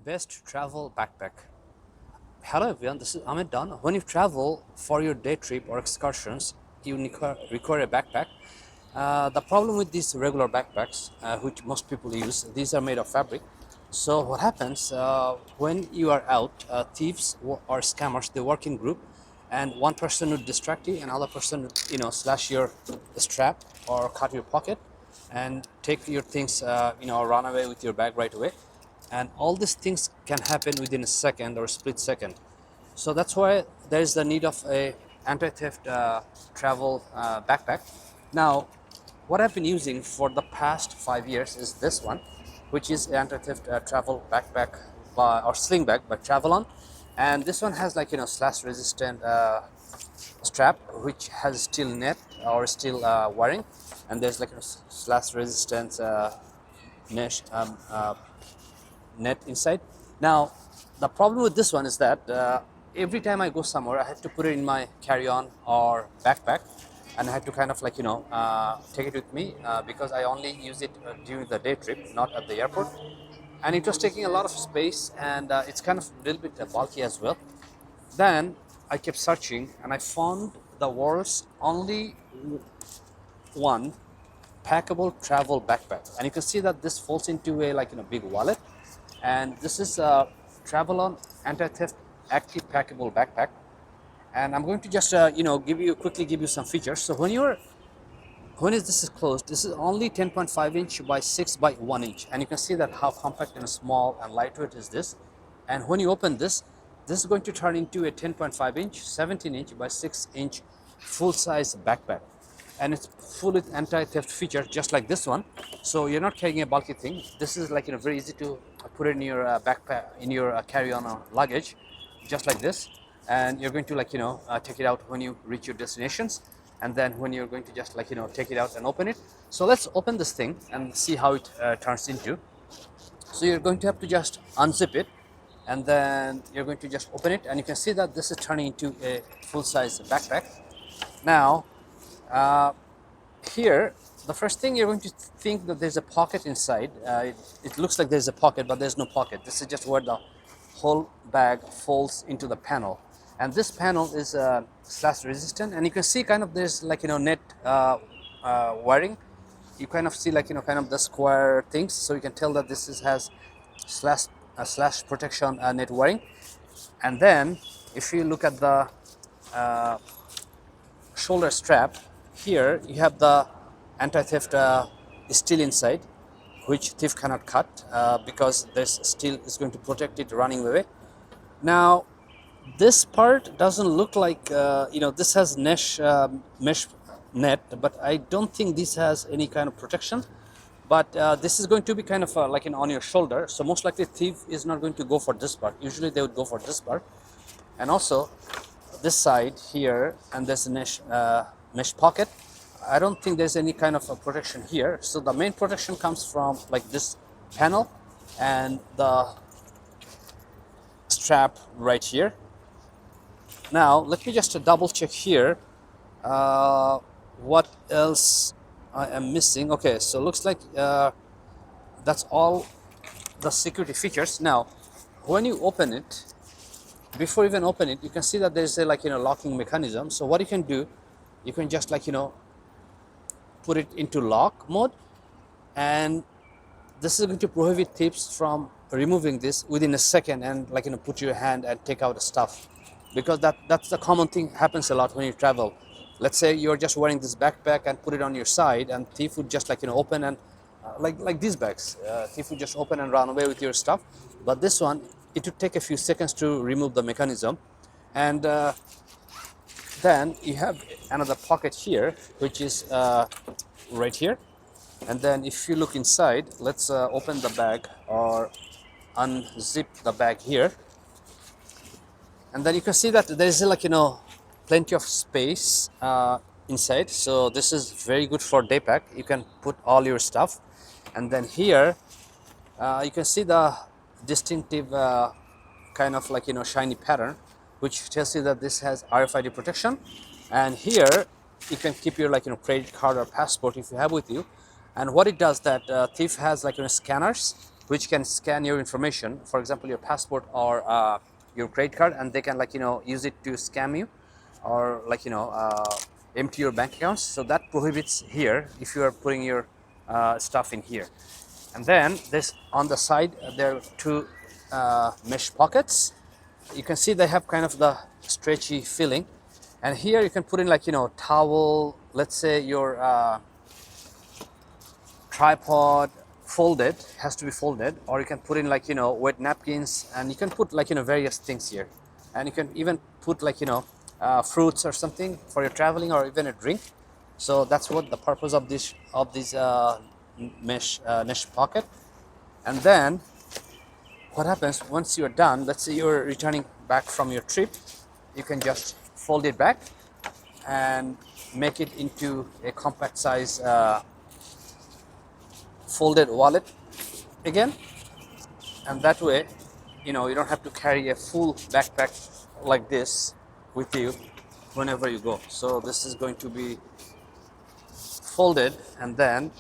Best travel backpack. Hello everyone, this is Amit Dan. When you travel for your day trip or excursions, you require a backpack. The problem with these regular backpacks, which most people use, these are made of fabric. So what happens when you are out, thieves or scammers, they work in group, and one person would distract you, another person would, slash your strap or cut your pocket, and take your things, run away with your bag right away. And all these things can happen within a second or a split second. So that's why there is the need of a anti-theft travel backpack. Now, what I've been using for the past 5 years is this one, which is anti-theft travel backpack or sling bag by Travelon. And this one has slash resistant strap, which has steel net or steel wiring, and there's like a slash resistant mesh net inside. Now, the problem with this one is that every time I go somewhere, I had to put it in my carry-on or backpack, and I had to kind of take it with me because I only use it during the day trip, not at the airport. And it was taking a lot of space, and it's kind of a little bit bulky as well. Then I kept searching, and I found the world's only one packable travel backpack. And you can see that this folds into a big wallet. And this is a Travelon Anti-Theft Active Packable Backpack. And I'm going to just quickly give you some features. So when this is closed, this is only 10.5 inch by 6 by 1 inch, and you can see that how compact and small and lightweight is this. And when you open this is going to turn into a 10.5 inch 17 inch by 6 inch full-size backpack, and it's full with anti-theft feature just like this one. So you're not carrying a bulky thing. This is very easy to put in your backpack, in your carry-on or luggage, just like this. And you're going to take it out when you reach your destinations, and then when you're going to just take it out and open it. So let's open this thing and see how it turns into. So you're going to have to just unzip it, and then you're going to just open it, and you can see that this is turning into a full-size backpack. Now here, the first thing you're going to think that there's a pocket inside. It looks like there's a pocket, but there's no pocket. This is just where the whole bag folds into the panel. And this panel is slash resistant, and you can see there's net wiring. You kind of see the square things, so you can tell that this has slash protection net wiring. And then if you look at the shoulder strap, here you have the anti-theft steel inside, which thief cannot cut because this steel is going to protect it running away. Now, this part doesn't look like this has mesh net, but I don't think this has any kind of protection. But this is going to be on your shoulder, so most likely thief is not going to go for this part. Usually they would go for this part. And also this side here, and there's a mesh pocket. I don't think there's any kind of a protection here. So the main protection comes from this panel and the strap right here. Now let me just double check here what else I am missing. Okay, so looks like that's all the security features. Now when you open it, before you even open it, you can see that there's a locking mechanism. So what you can do, you can just put it into lock mode, and this is going to prohibit thieves from removing this within a second and put your hand and take out the stuff, because that's the common thing, happens a lot when you travel. Let's say you're just wearing this backpack and put it on your side, and thief would just open and like these bags, thief would just open and run away with your stuff. But this one, it would take a few seconds to remove the mechanism. And then you have another pocket here, which is right here. And then if you look inside, let's open the bag or unzip the bag here. And then you can see that there is plenty of space inside. So this is very good for day pack. You can put all your stuff. And then here you can see the distinctive shiny pattern, which tells you that this has RFID protection. And here you can keep your credit card or passport if you have with you. And what it does, that thief has scanners which can scan your information, for example your passport or your credit card, and they can like use it to scam you or like empty your bank accounts. So that prohibits here if you are putting your stuff in here. And then this on the side there are two mesh pockets. You can see they have kind of the stretchy feeling, and here you can put in like towel, let's say your tripod folded, has to be folded, or you can put in like wet napkins, and you can put like various things here, and you can even put like fruits or something for your traveling, or even a drink. So that's what the purpose of this mesh pocket. And then what happens once you're done, let's say you're returning back from your trip, you can just fold it back and make it into a compact size folded wallet again, and that way you don't have to carry a full backpack like this with you whenever you go. So this is going to be folded, and then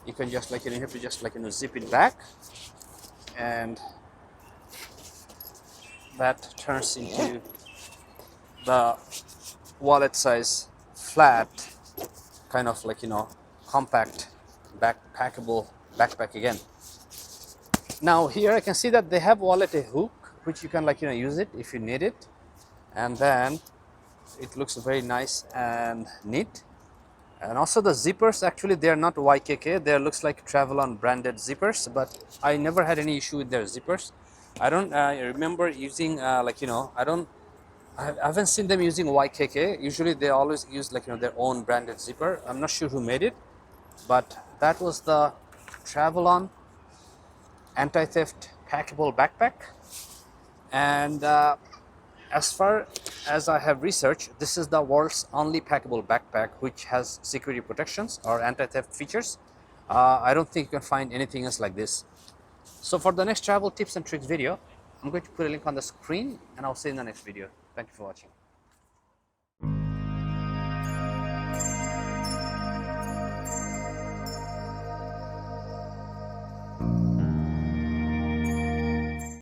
you can just like you have to just like zip it back, and that turns into the wallet size flat kind of like compact packable backpack again. Now here I can see that they have wallet a hook which you can like use it if you need it, and then it looks very nice and neat. And also the zippers, actually they are not YKK, they looks like Travelon branded zippers, but I never had any issue with their zippers. I don't remember using I haven't seen them using YKK. Usually they always use like their own branded zipper. I'm not sure who made it, but that was the Travelon Anti-Theft Packable Backpack. And as far as I have researched, this is the world's only packable backpack which has security protections or anti-theft features. I don't think you can find anything else like this. So for the next travel tips and tricks video, I'm going to put a link on the screen, and I'll see you in the next video. Thank you for watching.